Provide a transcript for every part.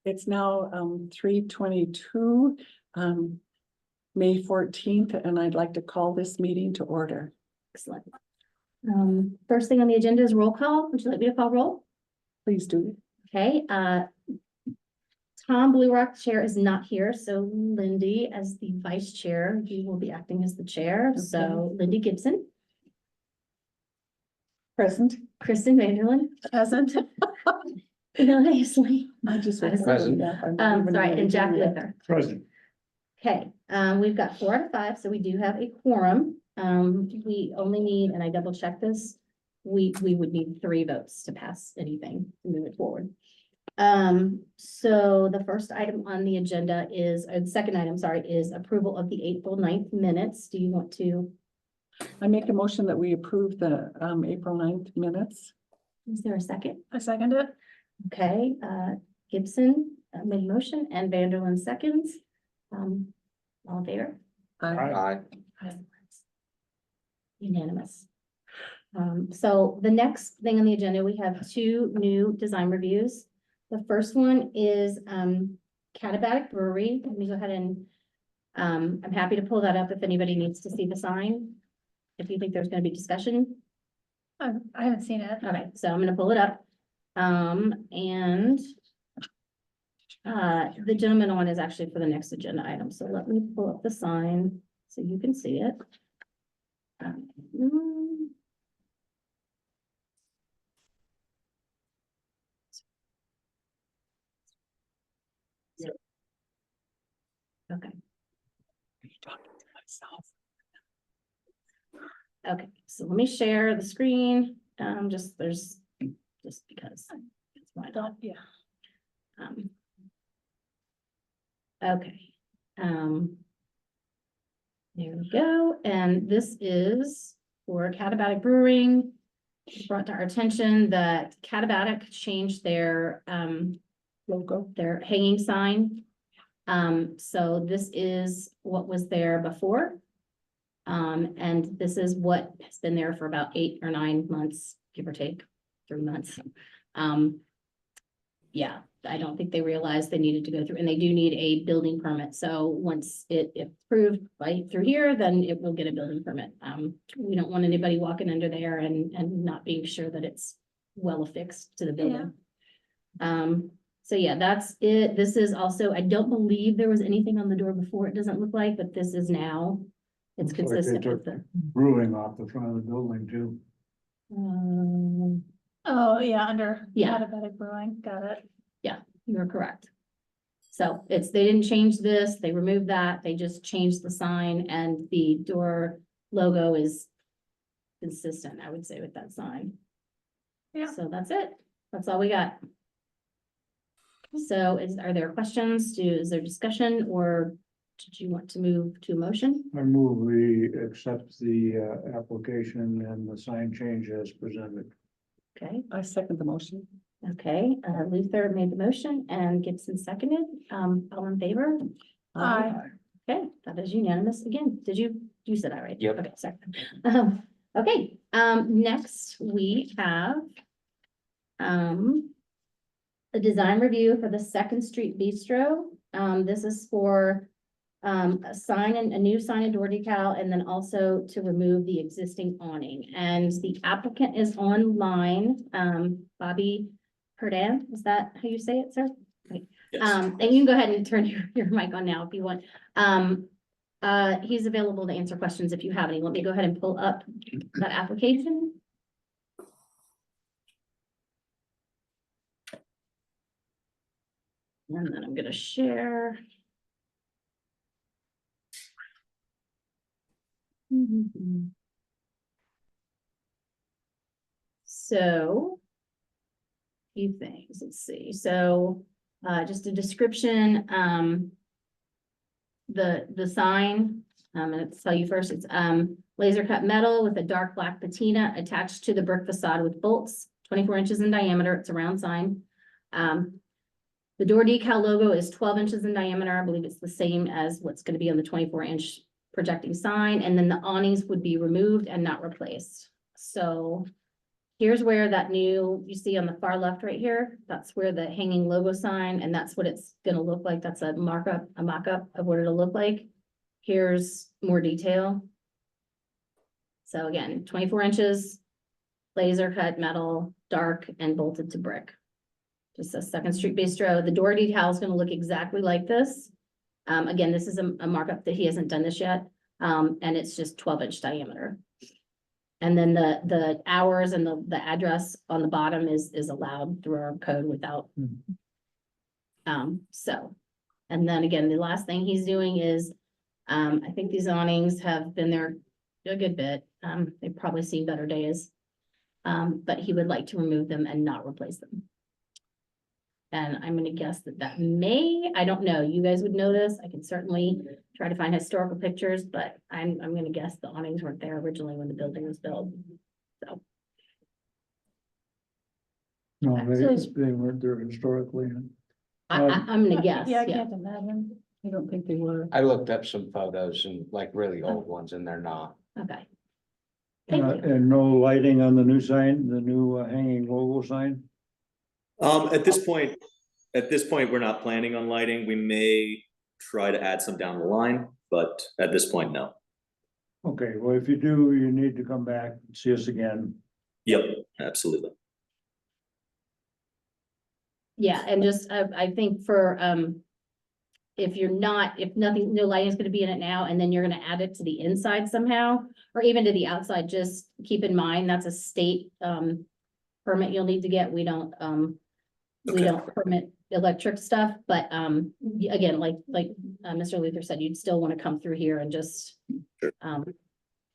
It's now 3:22, May 14th, and I'd like to call this meeting to order. Excellent. First thing on the agenda is roll call. Would you like me to call roll? Please do. Okay, Tom Blue Rock Chair is not here, so Lindy, as the vice chair, you will be acting as the chair. So Lindy Gibson, Present. Kristen Vanderlyn, Present. Vanilla Isley, I just. Present. sorry, and Jack Luther. Present. Okay, we've got 4 out of 5, so we do have a quorum. We only need, and I double checked this, we would need 3 votes to pass anything, to move it forward. So the first item on the agenda is, the second item, sorry, is approval of the April 9th minutes. Do you want to, I make a motion that we approve the April 9th minutes. is there a second? I second it. Okay, Gibson made a motion and Vanderlyn seconds. All in favor? Aye. Unanimous. So the next thing on the agenda, we have 2 new design reviews. The first one is Katabatic Brewery. Let me go ahead and I'm happy to pull that up if anybody needs to see the sign. If you think there's going to be discussion. I haven't seen it. Okay, so I'm gonna pull it up. And the gentleman one is actually for the next agenda item. So let me pull up the sign so you can see it. Okay, Talking to myself. okay, so let me share the screen, just because. It's my dog. Yeah. Okay. There we go, and this is for Katabatic Brewing. It brought to our attention that Katabatic changed their Logo. their hanging sign. So this is what was there before. And this is what has been there for about 8 or 9 months, give or take 3 months. Yeah, I don't think they realized they needed to go through, and they do need a building permit. So once it if approved by through here, then it will get a building permit. We don't want anybody walking under there and not being sure that it's well affixed to the building. So yeah, that's it. This is also, I don't believe there was anything on the door before, it doesn't look like, but this is now. It's Looks like they consistent took with the. Brewing off the front of the building too. Oh, yeah, under Yeah. Katabatic Brewing, got it. You are correct. So they didn't change this, they removed that, they just changed the sign, and the door logo is consistent, I would say, with that sign. Yeah. So that's it. That's all we got. So are there questions? Is there discussion, or did you want to move to a motion? I move we accept the application and the sign change as presented. Okay, I second the motion. okay, Luther made the motion and Gibson seconded. All in favor? Aye. Okay, that is unanimous. Again, you said that right? Yep. Okay, sorry. Okay, next we have a design review for the Second Street Bistro. This is for a sign and a new sign and door decal, and then also to remove the existing awning. And the applicant is online, Bobby Herdan, is that how you say it, sir? Right. And you can go ahead and turn your mic on now if you want. He's available to answer questions if you have any. Let me go ahead and pull up that application. And then I'm gonna share. So. Few things, let's see, so, just a description, the sign, and I'll tell you first, it's, laser cut metal with a dark black patina attached to the brick facade with bolts, 24 inches in diameter, it's a round sign. The door decal logo is 12 inches in diameter, I believe it's the same as what's gonna be on the 24-inch projecting sign, and then the awnings would be removed and not replaced. So here's where that new, you see on the far left right here, that's where the hanging logo sign, and that's what it's gonna look like. That's a mock-up of what it'll look like. Here's more detail. So again, 24 inches, laser cut metal, dark and bolted to brick. Just a Second Street Bistro. The door detail is gonna look exactly like this. Again, this is a markup that he hasn't done this yet. And it's just 12-inch diameter. And then the hours and the address on the bottom is allowed through our code without. So, and then again, the last thing he's doing is, I think these awnings have been there a good bit. They've probably seen better days. But he would like to remove them and not replace them. And I'm gonna guess that may, I don't know, you guys would know this. I can certainly try to find historical pictures, but I'm gonna guess the awnings weren't there originally when the building was built. So, No, So- they weren't there historically. I'm gonna guess, Yeah, I yeah. can't imagine. I don't think they were. I looked up some photos and like really old ones and they're not. Okay. Thank you. And no lighting on the new sign, the new hanging logo sign? At this point, we're not planning on lighting. We may try to add some down the line, but at this point, no. Okay, well, if you do, you need to come back and see us again. Yep, absolutely. Yeah, and just, I think for, if no lighting is gonna be in it now, and then you're gonna add it to the inside somehow, or even to the outside, just keep in mind, that's a state, permit you'll need to get. We don't Okay. permit electric stuff, but, again, like Mr. Luther said, you'd still wanna come through here and just, Sure.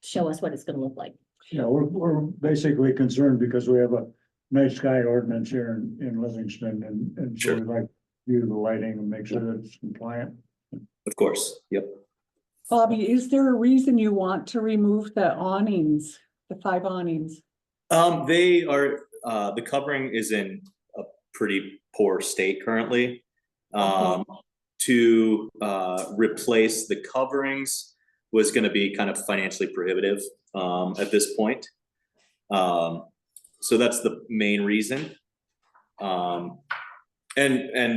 show us what it's gonna look like. Yeah, we're basically concerned because we have a night sky ordinance here in Livingston and so Sure. we'd like to view the lighting and make sure that it's compliant. Of course, yep. Bobby, is there a reason you want to remove the awnings, the 5 awnings? They are, the covering is in a pretty poor state currently. To replace the coverings was gonna be kind of financially prohibitive at this point. So that's the main reason. And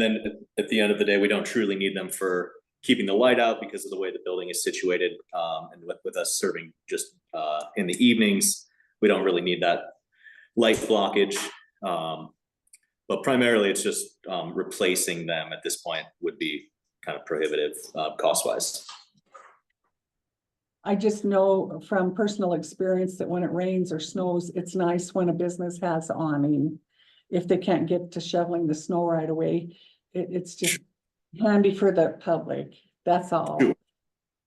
then at the end of the day, we don't truly need them for keeping the light out because of the way the building is situated. And with us serving just in the evenings, we don't really need that light blockage. But primarily it's just replacing them at this point would be kind of prohibitive cost-wise. I just know from personal experience that when it rains or snows, it's nice when a business has awning. If they can't get to shoveling the snow right away, it's just handy for the public, that's all. Sure.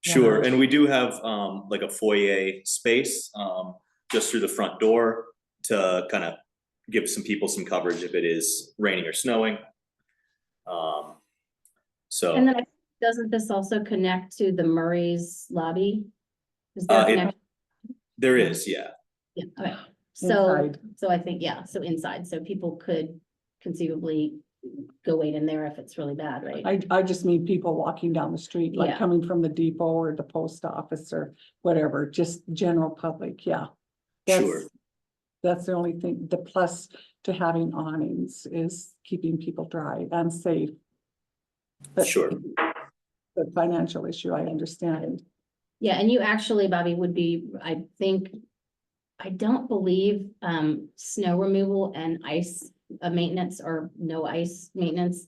Sure, Yeah. and we do have like a foyer space just through the front door to kind of give some people some coverage if it is raining or snowing. So And then doesn't this also connect to the Murray's lobby? Is there a it- connection? there is, yeah. Yeah, okay. So, Inside. so I think, yeah, so inside, so people could conceivably go wait in there if it's really bad, right? I just mean people walking down the street, like Yeah. coming from the depot or the post office or whatever, just general public, yeah. That's- Sure. That's the only thing, the plus to having awnings is keeping people dry and safe. But Sure. The financial issue, I understand. Yeah, and you actually, Bobby, would be, I think, I don't believe, snow removal and ice maintenance or no ice maintenance,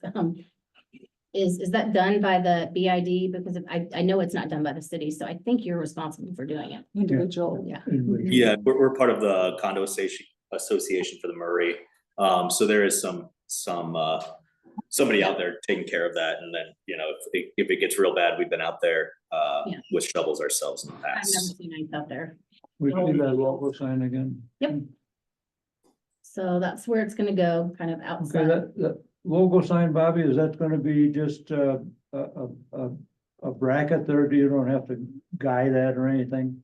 is that done by the BID? Because I know it's not done by the city, so I think you're responsible for doing it. Individual. Yeah. Yeah, we're part of the condo association for the Murray. So there is somebody out there taking care of that. And then, you know, if it gets real bad, we've been out there Yeah. with shovels ourselves in the I've never past. seen ice out there. We see that logo sign again. Yep. So that's where it's gonna go, kind of Okay, outside. that logo sign, Bobby, is that gonna be just a bracket there? Do you don't have to guide that or anything?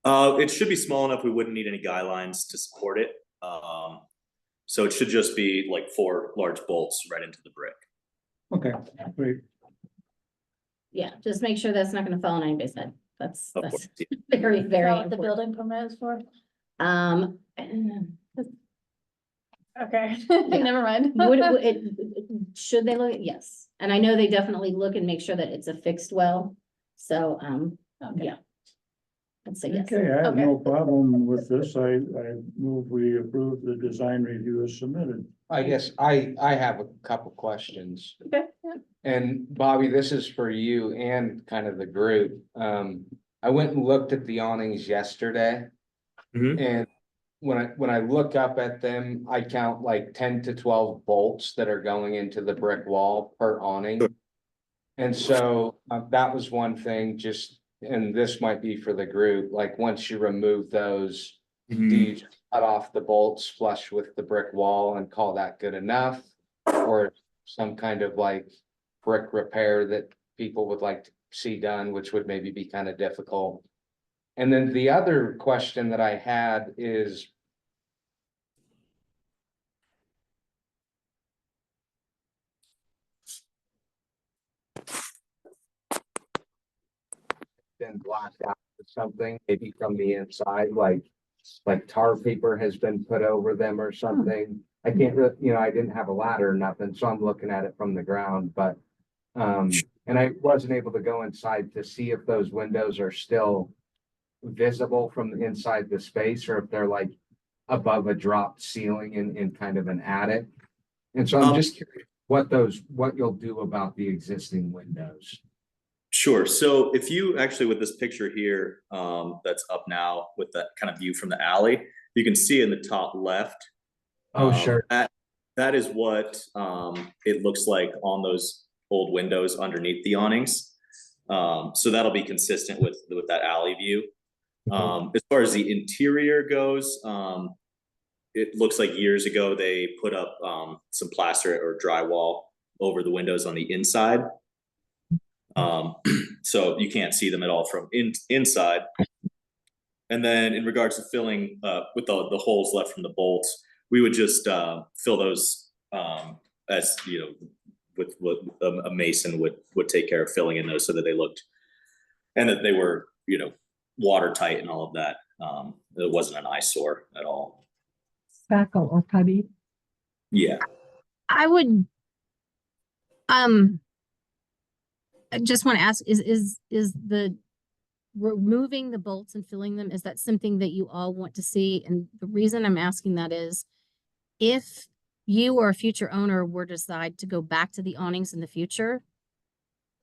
It should be small enough, we wouldn't need any guy lines to support it. So it should just be like 4 large bolts right into the brick. Okay, great. Yeah, just make sure that's not gonna fall on anybody's head. That's Of course. very, Is very that what the important. building permit is for? Okay, Yeah. never mind. Should they look, yes, and I know they definitely look and make sure that it's a fixed well, so, Okay. yeah. I'd say yes. Okay, I have Okay. no problem with this. I move we approve the design review as submitted. I guess I have a couple questions. Okay, yeah. And Bobby, this is for you and kind of the group. I went and looked at the awnings yesterday. Mhm. And when I look up at them, I count like 10 to 12 bolts that are going into the brick wall per awning. And so that was one thing, just, and this might be for the group, like, once you remove those, do you just cut off the bolts flush with the brick wall and call that good enough? Or some kind of like brick repair that people would like to see done, which would maybe be kind of difficult? And then the other question that I had is, been blacked out or something, maybe from the inside, like tar paper has been put over them or something. I can't really, I didn't have a ladder or nothing, so I'm looking at it from the ground, but and I wasn't able to go inside to see if those windows are still visible from the inside the space, or if they're like above a dropped ceiling in kind of an attic. And so I'm just curious what you'll do about the existing windows. Sure. So if you actually, with this picture here, that's up now with that kind of view from the alley, you can see in the top left. Sure. That is what it looks like on those old windows underneath the awnings. So that'll be consistent with that alley view. As far as the interior goes, it looks like years ago they put up some plaster or drywall over the windows on the inside. So you can't see them at all from inside. And then in regards to filling with the holes left from the bolts, we would just fill those as with what a mason would take care of filling in those so that they looked and that they were watertight and all of that. It wasn't an eyesore at all. Spackle or putty. Yeah. I would, I just want to ask, is the removing the bolts and filling them, is that something that you all want to see? And the reason I'm asking that is if you or a future owner were to decide to go back to the awnings in the future,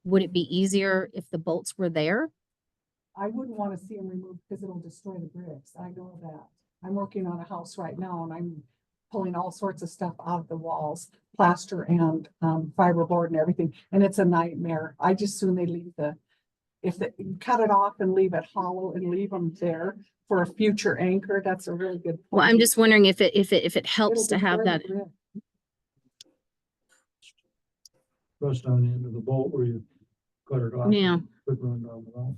would it be easier if the bolts were there? I wouldn't want to see them removed because it'll destroy the bricks. I know that. I'm working on a house right now and I'm pulling all sorts of stuff out of the walls, plaster and fiberboard and everything. And it's a nightmare. I just soon they leave if they cut it off and leave it hollow and leave them there for a future anchor. That's a really good point. Well, I'm just wondering if it helps It'll to have destroy that. the brick. Rust on the end of the bolt where you cut it off. Yeah. Quick run down the wall.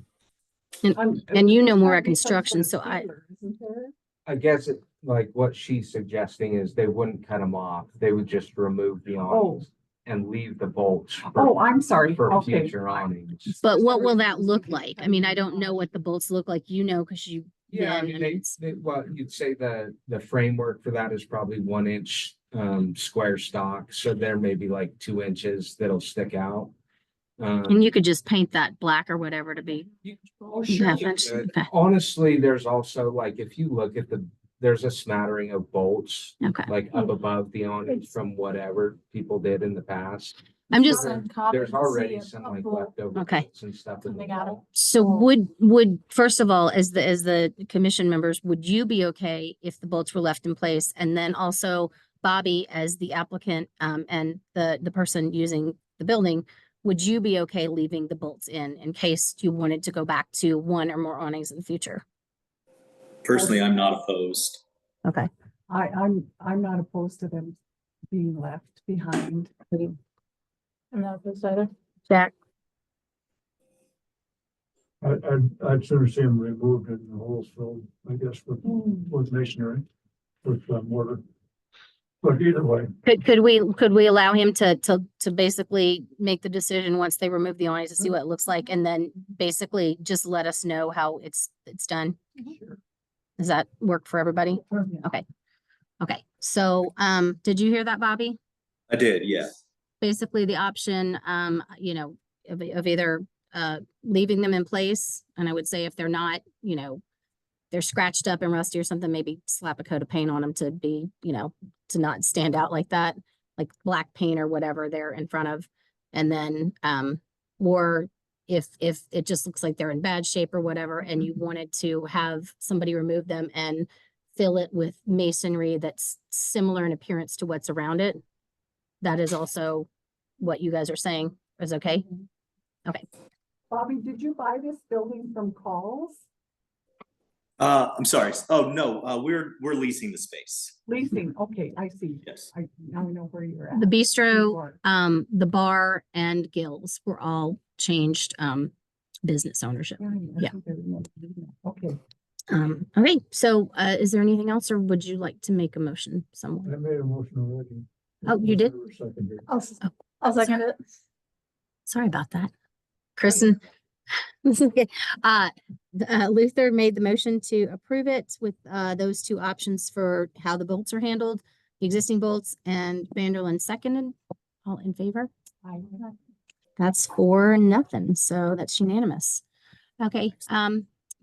And you know more There's at construction, so isn't there? I guess like what she's suggesting is they wouldn't cut them off. They would just remove the awnings and leave the bolts Oh, I'm sorry. for Okay. future awnings. But what will that look like? I mean, I don't know what the bolts look like, because you. Yeah, I been mean, and it's- well, you'd say the framework for that is probably 1 inch square stock. So there may be like 2 inches that'll stick out. And you could just paint that black or whatever to be. Oh, Yeah, sure. okay. Honestly, there's also like, if you look at there's a smattering of bolts Okay. like up above the awnings from whatever people did in the past. I'm just, There's already some like leftover Okay. bolts and stuff in the They got 'em. wall. so would, first of all, as the commission members, would you be okay if the bolts were left in place? And then also Bobby, as the applicant, and the person using the building, would you be okay leaving the bolts in case you wanted to go back to one or more awnings in the future? Personally, I'm not opposed. Okay. I'm not opposed to them being left behind. I'm not opposed either. Jack? I'd sooner see them removed and the holes filled, I guess, with masonry, with mortar. But either way, Could we allow him to basically make the decision once they remove the awnings to see what it looks like, and then basically just let us know how it's done? sure. Does that work for everybody? Yeah. Okay, So, did you hear that, Bobby? I did, yeah. Basically the option, you know, of either, leaving them in place. And I would say if they're not, you know, they're scratched up and rusty or something, maybe slap a coat of paint on them to be, you know, to not stand out like that, like black paint or whatever they're in front of. And then, or if it just looks like they're in bad shape or whatever, and you wanted to have somebody remove them and fill it with masonry that's similar in appearance to what's around it, that is also what you guys are saying is okay? Bobby, did you buy this building from Calls? I'm sorry. Oh, no, we're leasing the space. Leasing, okay, I see. Yes. I now know where you're at. The bistro, Before. the bar and Gills were all changed, business ownership. Yeah. Okay, Okay, so, is there anything else or would you like to make a motion somewhere? I made a motion already. Oh, you did? Seconded. I'll second it. Sorry about that. Kristen. This is good. Luther made the motion to approve it with, those two options for how the bolts are handled, the existing bolts, and Vanderlyn seconded. All in favor? That's 4-0, so that's unanimous. Okay,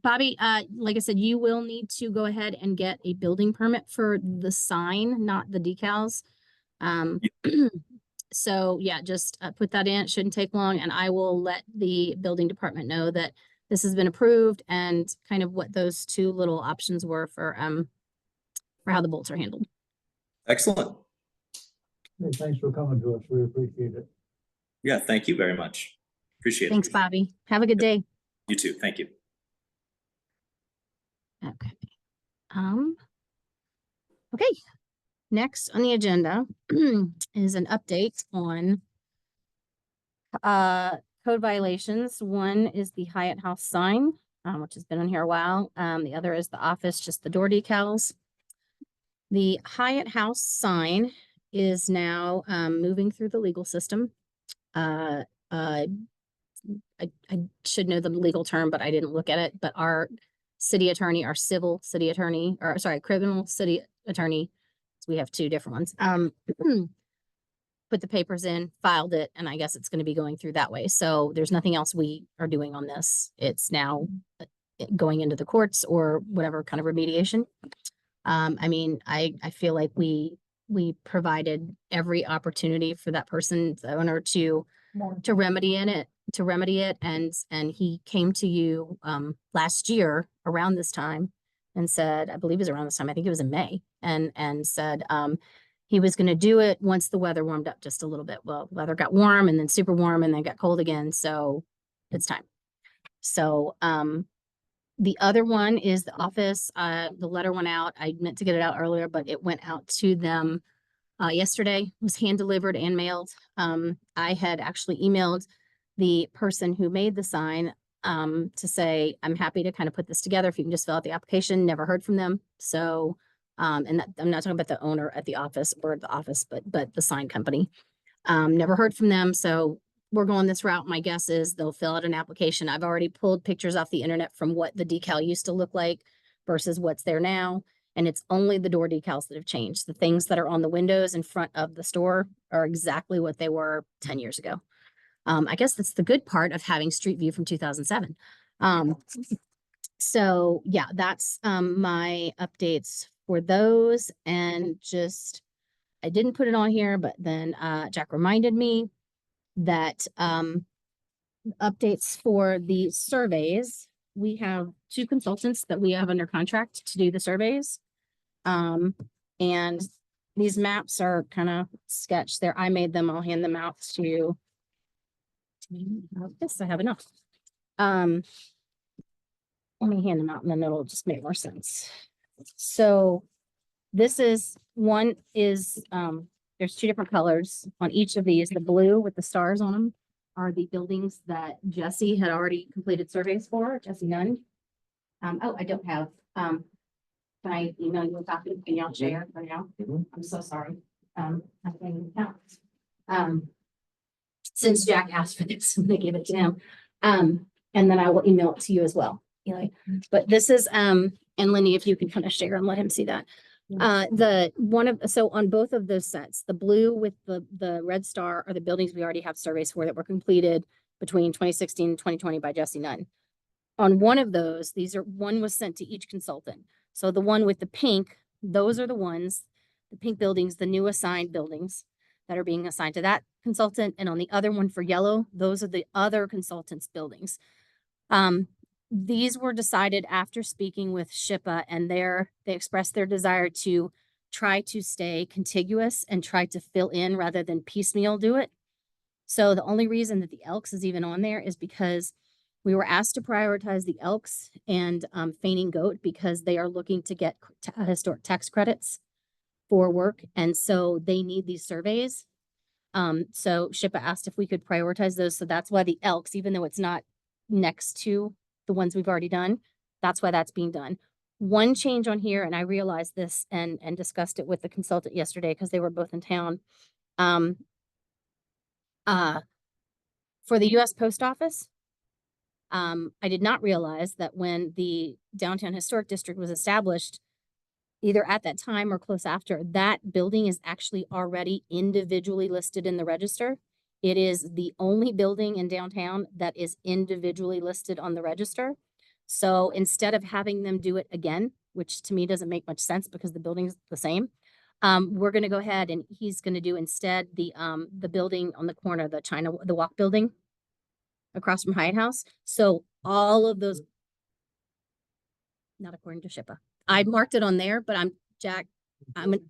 Bobby, like I said, you will need to go ahead and get a building permit for the sign, not the decals. So yeah, just put that in. It shouldn't take long, and I will let the building department know that this has been approved and kind of what those two little options were for how the bolts are handled. Excellent. Hey, thanks for coming to us. We appreciate it. Yeah, thank you very much. Appreciate it. Thanks, Bobby. Have a good day. You too. Thank you. Okay. Okay. Next on the agenda is an update on code violations. One is the Hyatt House sign, which has been on here a while. The other is the office, just the door decals. The Hyatt House sign is now moving through the legal system. I should know the legal term, but I didn't look at it. But our city attorney, our civil city attorney, or sorry, criminal city attorney, we have two different ones, put the papers in, filed it, and I guess it's going to be going through that way. So there's nothing else we are doing on this. It's now going into the courts or whatever kind of remediation. I mean, I feel like we provided every opportunity for that person, the owner, to remedy it. And he came to you last year around this time and said, I believe it was around this time, I think it was in May, and said he was going to do it once the weather warmed up just a little bit. Well, weather got warm and then super warm and then got cold again. So it's time. So the other one is the office. The letter went out. I meant to get it out earlier, but it went out to them yesterday. It was hand delivered and mailed. I had actually emailed the person who made the sign to say, I'm happy to kind of put this together. If you can just fill out the application. Never heard from them. So, and that, I'm not talking about the owner at the office or the office, but the sign company. Never heard from them. So we're going this route. My guess is they'll fill out an application. I've already pulled pictures off the internet from what the decal used to look like versus what's there now. And it's only the door decals that have changed. The things that are on the windows in front of the store are exactly what they were 10 years ago. I guess that's the good part of having Street View from 2007. So yeah, that's my updates for those. And just, I didn't put it on here, but then Jack reminded me that updates for the surveys. We have 2 consultants that we have under contract to do the surveys. And these maps are kind of sketched there. I made them. I'll hand them out to you. Yes, I have enough. Let me hand them out and then it'll just make more sense. So this is, one is, there's 2 different colors on each of these. The blue with the stars on them are the buildings that Jesse had already completed surveys for, Jesse Nunn. Oh, I don't have, can I email you a copy? Can y'all share right now? I'm so sorry. I think since Jack asked for this, I'm gonna give it to him. And then I will email it to you as well. Eli. But this is, and Lindy, if you can kind of share and let him see that. So on both of those sets, the blue with the red star are the buildings we already have surveys for that were completed between 2016 and 2020 by Jesse Nunn. On one of those, one was sent to each consultant. So the one with the pink, those are the ones, the pink buildings, the new assigned buildings that are being assigned to that consultant. And on the other one for yellow, those are the other consultants' buildings. These were decided after speaking with SHPA, and they expressed their desire to try to stay contiguous and try to fill in rather than piecemeal do it. So the only reason that the Elks is even on there is because we were asked to prioritize the Elks and Fainting Goat because they are looking to get historic tax credits for work. And so they need these surveys. So SHPA asked if we could prioritize those. So that's why the Elks, even though it's not next to the ones we've already done, that's why that's being done. One change on here, and I realized this and discussed it with the consultant yesterday because they were both in town. For the US Post Office, I did not realize that when the Downtown Historic District was established, either at that time or close after, that building is actually already individually listed in the register. It is the only building in downtown that is individually listed on the register. So instead of having them do it again, which to me doesn't make much sense because the building's the same, we're gonna go ahead and he's gonna do instead the building on the corner, the Walk building across from Hyatt House. So all of those, not according to SHPA. I marked it on there, but Jack, I've got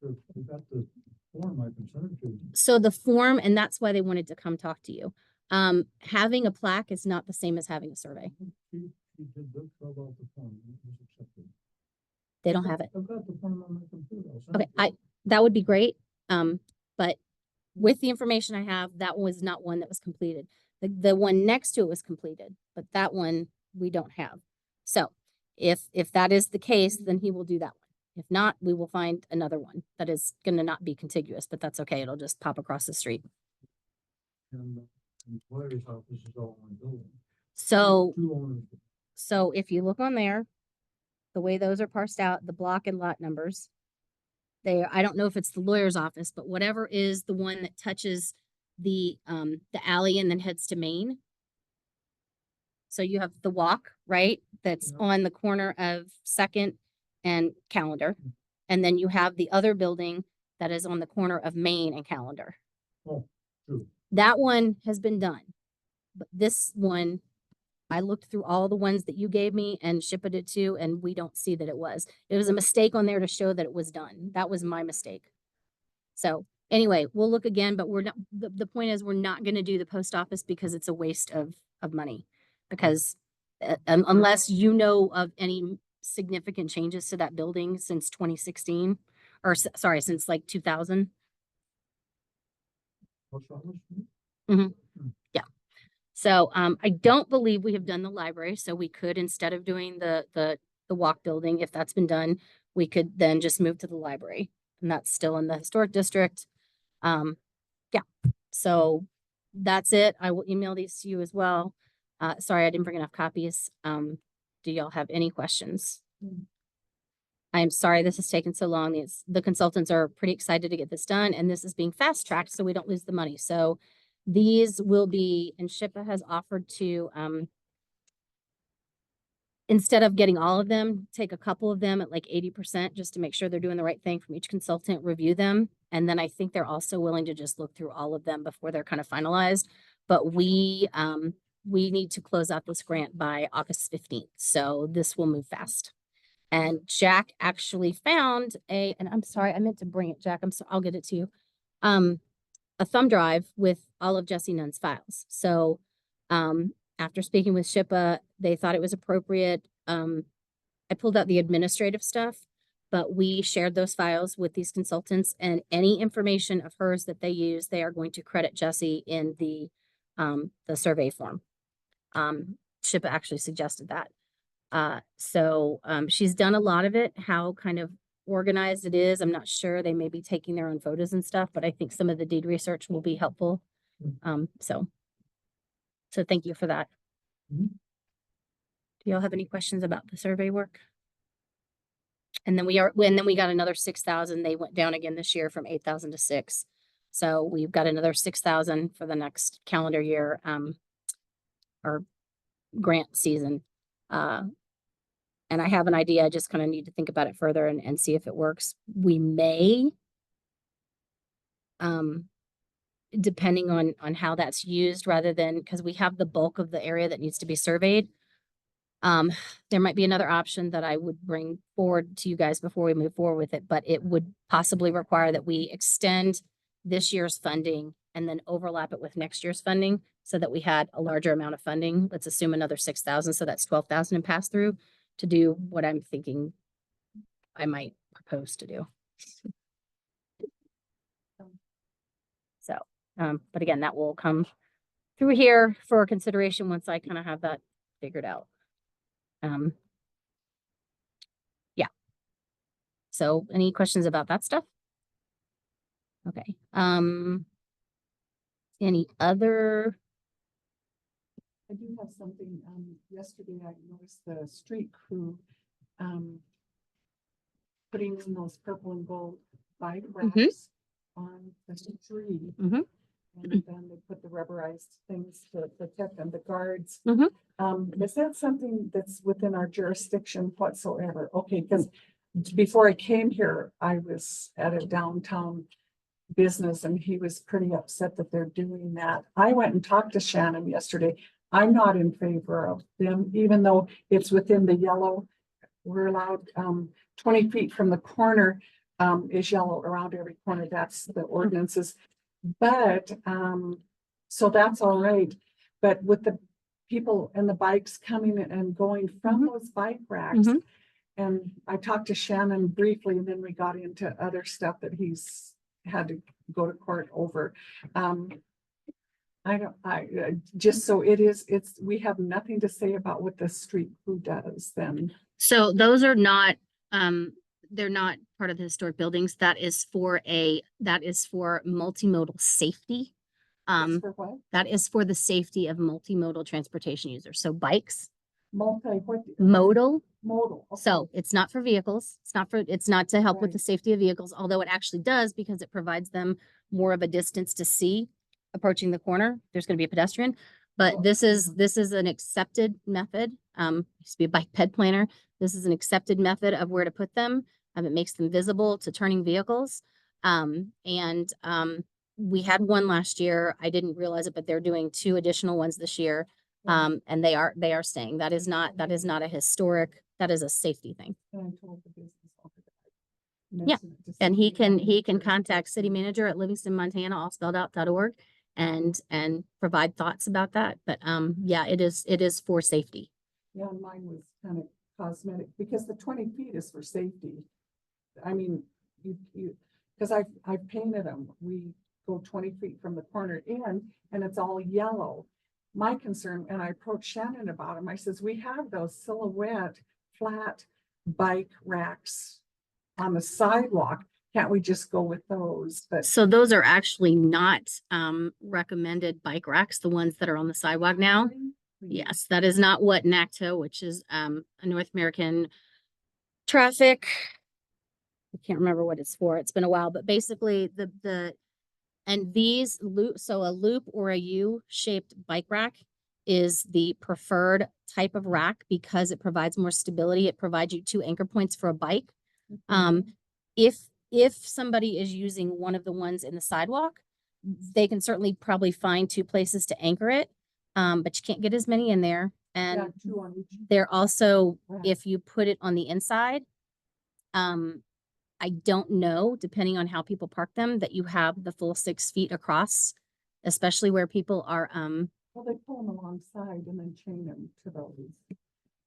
the form I can send to you. so the form, and that's why they wanted to come talk to you. Having a plaque is not the same as having a survey. She did this, fill out the form, it was accepted. They don't have it. I've got the form on my computer. I'll send Okay, it to you. that would be great. But with the information I have, that was not one that was completed. The one next to it was completed, but that one we don't have. So if that is the case, then he will do that one. If not, we will find another one that is gonna not be contiguous, but that's okay. It'll just pop across the street. And the lawyer's office is all one building. So, Two owners. so if you look on there, the way those are parsed out, the block and lot numbers, I don't know if it's the lawyer's office, but whatever is the one that touches the alley and then heads to Main. So you have the Walk, right? That's Yeah. on the corner of Second and Calendar. And then you have the other building that is on the corner of Main and Calendar. Oh, true. That one has been done. But this one, I looked through all the ones that you gave me and SHPA it to, and we don't see that it was. It was a mistake on there to show that it was done. That was my mistake. So anyway, we'll look again, but we're not, the point is we're not gonna do the post office because it's a waste of money. Because unless you know of any significant changes to that building since 2016, or sorry, since like 2000. What's wrong with me? So I don't believe we have done the library, so we could, instead of doing the Walk building, if that's been done, we could then just move to the library, and that's still in the historic district. Yeah, so that's it. I will email these to you as well. Sorry, I didn't bring enough copies. Do y'all have any questions? I am sorry this has taken so long. The consultants are pretty excited to get this done, and this is being fast tracked so we don't lose the money. So these will be, and SHPA has offered to, instead of getting all of them, take a couple of them at like 80% just to make sure they're doing the right thing from each consultant, review them. And then I think they're also willing to just look through all of them before they're kind of finalized. But we need to close out this grant by August 15th. So this will move fast. And Jack actually found and I'm sorry, I meant to bring it, Jack. I'll get it to you. A thumb drive with all of Jesse Nunn's files. So after speaking with SHPA, they thought it was appropriate. I pulled out the administrative stuff, but we shared those files with these consultants, and any information of hers that they use, they are going to credit Jesse in the survey form. SHPA actually suggested that. So she's done a lot of it. How kind of organized it is, I'm not sure. They may be taking their own photos and stuff, but I think some of the deed research will be helpful. So thank you for that. Mhm. Do y'all have any questions about the survey work? And then we got another 6,000. They went down again this year from 8,000 to 6. So we've got another 6,000 for the next calendar year, or grant season. And I have an idea. I just kind of need to think about it further and see if it works. We may, depending on how that's used, rather than, because we have the bulk of the area that needs to be surveyed. There might be another option that I would bring forward to you guys before we move forward with it, but it would possibly require that we extend this year's funding and then overlap it with next year's funding so that we had a larger amount of funding. Let's assume another 6,000, so that's 12,000 in pass through to do what I'm thinking I might propose to do. So, but again, that will come through here for consideration once I kind of have that figured out. Yeah. So any questions about that stuff? Okay. Any other? I do have something, yesterday I noticed the street crew, putting in those purple and gold bike racks on the street. Mhm. And then they put the rubberized things to protect them, the guards. Mhm. Is that something that's within our jurisdiction whatsoever? Okay, because before I came here, I was at a downtown business and he was pretty upset that they're doing that. I went and talked to Shannon yesterday. I'm not in favor of them, even though it's within the yellow. We're allowed 20 feet from the corner is yellow around every corner. That's the ordinances. But so that's all right. But with the people and the bikes coming and going from those bike racks. And I talked to Shannon briefly, and then we got into other stuff that he's had to go to court over. Just so we have nothing to say about what the street crew does then. So those are not, they're not part of the historic buildings. That is for multimodal safety. It's for what? That is for the safety of multimodal transportation users. So bikes, What? modal. Modal. Okay. So it's not for vehicles. It's not to help with the Right. safety of vehicles, although it actually does because it provides them more of a distance to see approaching the corner. There's going to be a pedestrian, but Oh, this is an accepted method. Used to be a bike ped planner. This is an accepted method of where to put them. It makes them visible to turning vehicles. We had one last year. I didn't realize it, but they're doing 2 additional ones this year. And they are staying. That is not a historic, that is a safety thing. And I told the business owner that I Yeah, mentioned it to And somebody he else can first. contact city manager at Livingston, Montana, all spelled out.org and provide thoughts about that. But yeah, it is for safety. Yeah, mine was kind of cosmetic because the 20 feet is for safety. I mean, because I've painted them. We go 20 feet from the corner in and it's all yellow. My concern, and I approached Shannon about them, I says, we have those silhouette flat bike racks on the sidewalk. Can't we just go with those? But So those are actually not recommended bike racks, the ones that are on the sidewalk now. Yes, that is not what NACTO, which is a North American traffic. I can't remember what it's for. It's been a while, but basically these loop, so a loop or a U-shaped bike rack is the preferred type of rack because it provides more stability. It provides you 2 anchor points for a bike. If somebody is using one of the ones in the sidewalk, they can certainly probably find 2 places to anchor it. But you can't get as many in there. And Yeah, 2 on each. they're also, rack. if you put it on the inside, I don't know, depending on how people park them, that you have the full 6 feet across, especially where people are, Well, they pull them alongside and then chain them to those.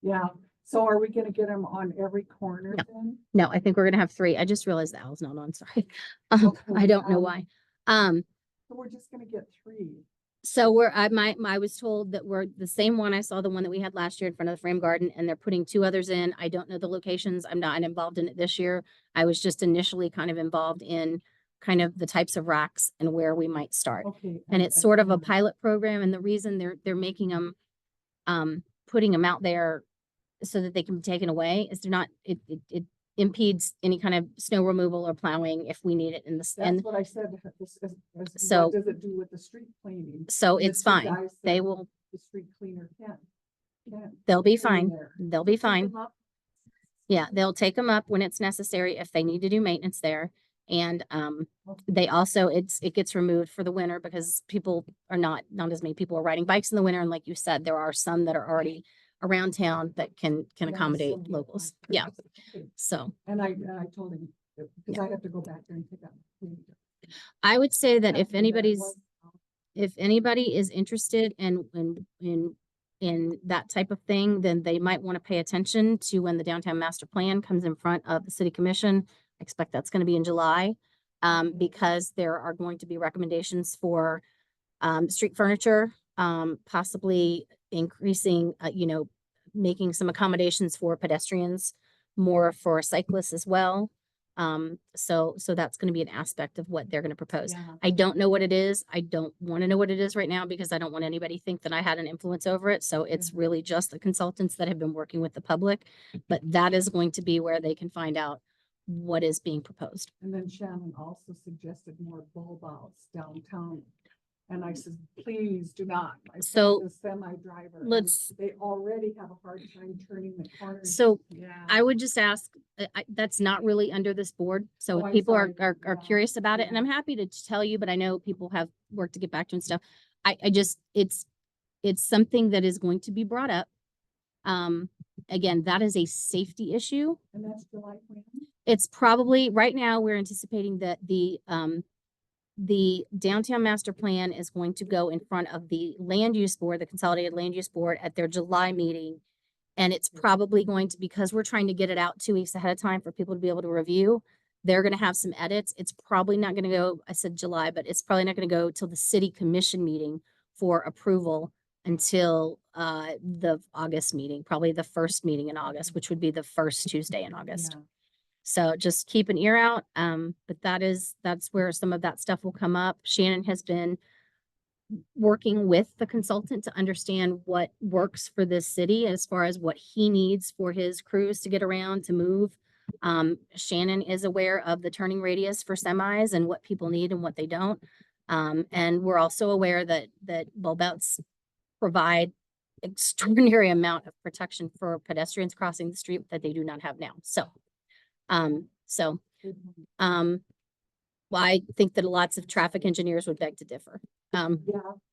Yeah, so are we gonna get them on every corner No. then? no, I think we're gonna have 3. I just realized the owl's not on, sorry. Okay, I don't know why. So we're just gonna get 3. So I was told that we're the same one. I saw the one that we had last year in front of the frame garden and they're putting 2 others in. I don't know the locations. I'm not involved in it this year. I was just initially kind of involved in kind of the types of racks and where we might start. Okay. And it's sort of a pilot program. And the reason they're making them, putting them out there so that they can be taken away is they're not, impedes any kind of snow removal or plowing if we need it in the, That's and what I said. So- What does it do with the street cleaning? so And the it's two fine. guys They said will, The street cleaner can't. they'll be clean fine. there. They'll be fine. Yeah, they'll take them up when it's necessary if they need to do maintenance there. And they also, it gets removed for the winter because people are not as many people are riding bikes in the winter. And like you said, there are some that are already around town that can Yeah, accommodate so we locals. applied for Yeah, this. Okay. so And I told him, because I have to go back there and pick up. I would say that if After anybody's, was- if anybody is interested in that type of thing, then they might want to pay attention to when the downtown master plan comes in front of the city commission. I expect that's going to be in July, because there are going to be recommendations for street furniture, possibly increasing, making some accommodations for pedestrians, more for cyclists as well. So that's gonna be an aspect of what they're gonna propose. Yeah. I don't know what it is. I don't want to know what it is right now because I don't want anybody to think that I had an influence over it. So it's Yeah. really just the consultants that have been working with the public. But that is going to be where they can find out what is being proposed. And then Shannon also suggested more bulb outs downtown. And I said, please do not. My So, son's a semi driver. and let's- They already have a hard time turning the corners. So Yeah. I would just ask, that's not really under this board. So Oh, if I'm people are sorry. Yeah, curious about it, and yeah. I'm happy to tell you, but I know people have work to get back to and stuff. I just, it's something that is going to be brought up. Again, that is a safety issue. And that's July when? It's probably, right now, we're anticipating that the downtown master plan is going to go in front of the land use board, the consolidated land use board at their July meeting. And it's probably going to, because we're trying to get it out 2 weeks ahead of time for people to be able to review. They're gonna have some edits. It's probably not gonna go, I said July, but it's probably not gonna go till the city commission meeting for approval until the August meeting, probably the first meeting in August, which would be the first Tuesday in August. Yeah. So just keep an ear out. But that's where some of that stuff will come up. Shannon has been working with the consultant to understand what works for this city as far as what he needs for his crews to get around, to move. Shannon is aware of the turning radius for semis and what people need and what they don't. And we're also aware that bulb outs provide extraordinary amount of protection for pedestrians crossing the street that they do not have now. So, Good one. well, I think that lots of traffic engineers would beg to differ. Yeah,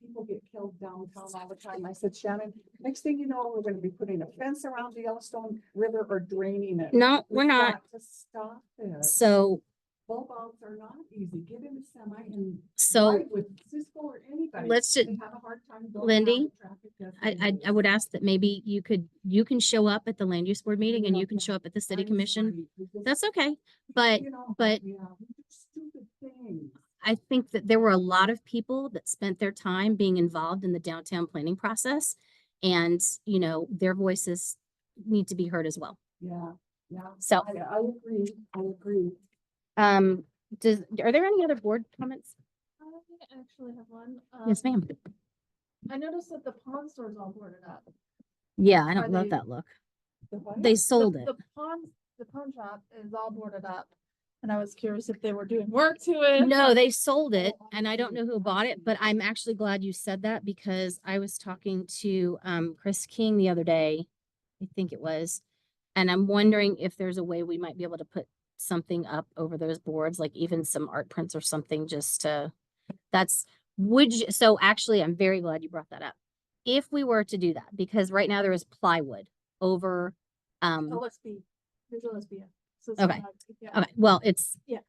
people get killed downtown all the time. I said, Shannon, next thing you know, we're gonna be putting a fence around the Yellowstone River or draining it. No, we're We've not. got to stop this. So, Bulb outs are not easy. Get in a semi and so ride with Cisco or anybody. let's just, They have a hard time going Lindy, around the traffic I would ask that maybe you can show up at the land use board meeting and you can show up at the city commission. That's okay. But but- Yeah, we do stupid things. I think that there were a lot of people that spent their time being involved in the downtown planning process. And, their voices need to be heard as well. Yeah, yeah. So, I agree. I agree. are there any other board comments? I actually have one. Yes, ma'am. I noticed that the pawn store is all boarded up. Yeah, I Are don't love they- that look. The what? They sold it. The pawn shop is all boarded up. And I was curious if they were doing work to it. No, they sold it Oh, and I don't know who bought it, but I'm actually glad you said that because I was talking to Chris King the other day, I think it was. And I'm wondering if there's a way we might be able to put something up over those boards, like even some art prints or something just to, so actually, I'm very glad you brought that up. If we were to do that, because right now there is plywood over, OSB. There's OSB. So it's Okay. not- yeah. okay, well, it's. Yeah.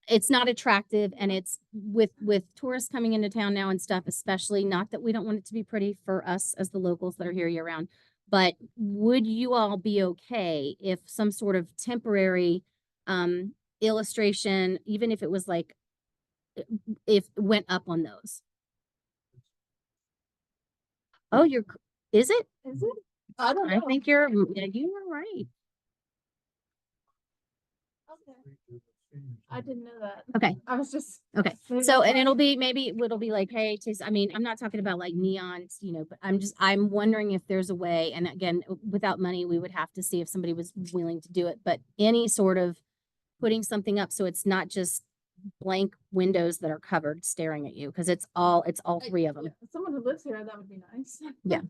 It's not attractive and it's with tourists coming into town now and stuff, especially, not that we don't want it to be pretty for us as the locals that are here year round. But would you all be okay if some sort of temporary illustration, even if it was like, if it went up on those? Oh, is it? Is it? I don't I know. think you are right. Okay. I didn't know that. Okay. I was just. Okay, maybe so, that's and why. it'll be like, hey, I mean, I'm not talking about like neons, you know, but I'm wondering if there's a way, and again, without money, we would have to see if somebody was willing to do it, but any sort of putting something up, so it's not just blank windows that are covered staring at you, because it's all three of them. Yeah, someone who lives here, that would be nice. Yeah.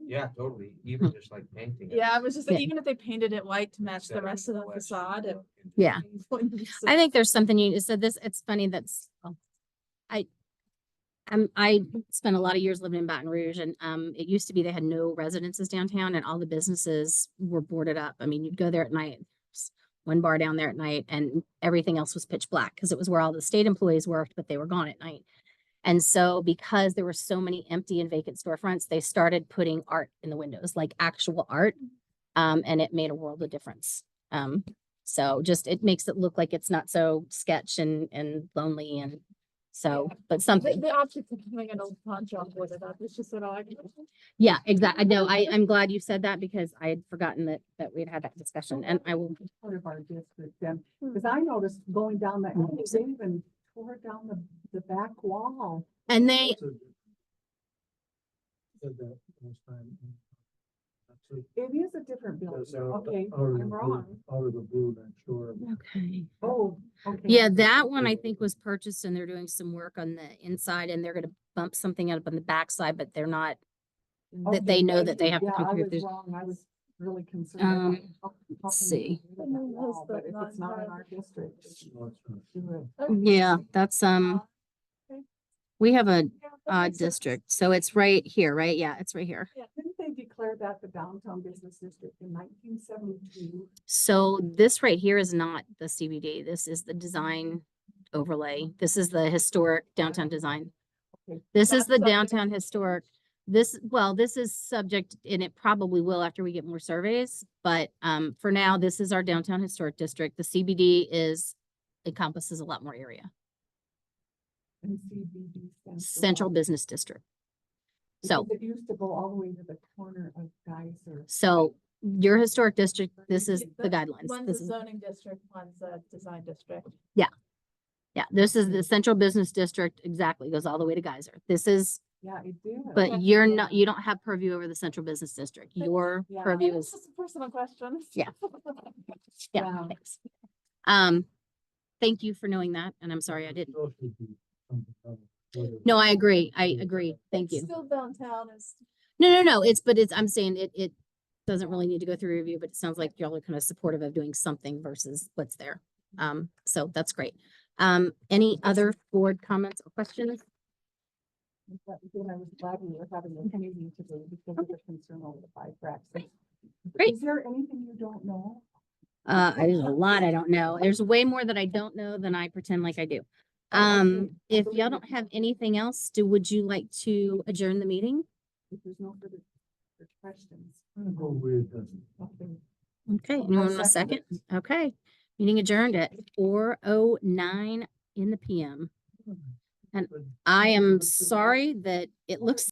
Yeah, totally, even just like painting. it. Yeah, I was just, Yeah. even if they painted it white to match the Instead rest of the west, facade. you know, into Yeah. the east. I think there's something so it's funny that's, I spent a lot of years living in Baton Rouge, and it used to be they had no residences downtown and all the businesses were boarded up. I mean, you'd go there at night, s- one bar down there at night, and everything else was pitch black because it was where all the state employees worked, but they were gone at night. And so because there were so many empty and vacant storefronts, they started putting art in the windows, like actual art. And it made a world of difference. So just, it makes it look like it's not so sketch and lonely and so, but something. The optics of having an old pawn shop with it up, it's just an argument. Yeah, exactly. No, I'm glad you said that because I had forgotten that we'd had that discussion, and I will. Part of our district then, because I noticed going down that, they even tore down the back wall. And they, So- Said that last time. That's It is a different building. That's out Okay, of the I'm blue- wrong. Out of the blue next door. okay. Oh, okay. Yeah, that one I think was purchased and they're doing some work on the inside and they're gonna bump something up on the backside, but they're not, that they Okay, know that they have to yeah, come I through. was There's- wrong. I was really concerned. Um, about how let's can they see. do that wall, But if it's not in our district, No, it's not. do it. Yeah, that's, we have a Yeah, that odd makes sense. district, so it's right here, right? Yeah, it's right here. Didn't they declare that the downtown business district in 1972? So this right here is not the CBD. This is the design overlay. This is the historic downtown design. Okay. This is That's the subject downtown historic. This is subject, and it probably will after we get more surveys, but for now, this is our downtown historic district. The CBD encompasses a lot more area. And CBD stands for Central what? Business District. So, Because it used to go all the way to the corner of Geyser. so your historic district, this is the guidelines. One's This a is, zoning district, one's a design district. yeah, this is the Central Business District, exactly, goes all the way to Geyser. This is, Yeah, it did. but you're not, you don't have purview over the Central Business District. Your Yeah. purview It's is, just a personal question. Yeah. yeah, Yeah. thanks. Thank you for knowing that, and I'm sorry I didn't. Those would be something else. No, I agree. I agree. Thank you. Still downtown is. No, I'm saying it doesn't really need to go through review, but it sounds like y'all are kind of supportive of doing something versus what's there. So that's great. Any other board comments or questions? Again, I was glad we were having a meeting today because of the concern over the five cracks. Great. Is there anything you don't know? There's a lot I don't know. There's way more that I don't know than I pretend like I do. If y'all don't have anything else, would you like to adjourn the meeting? If there's no further questions. Go with it. Okay. Okay, anyone want a second? Okay, meeting adjourned at 4:09 in the PM. And I am sorry that it looks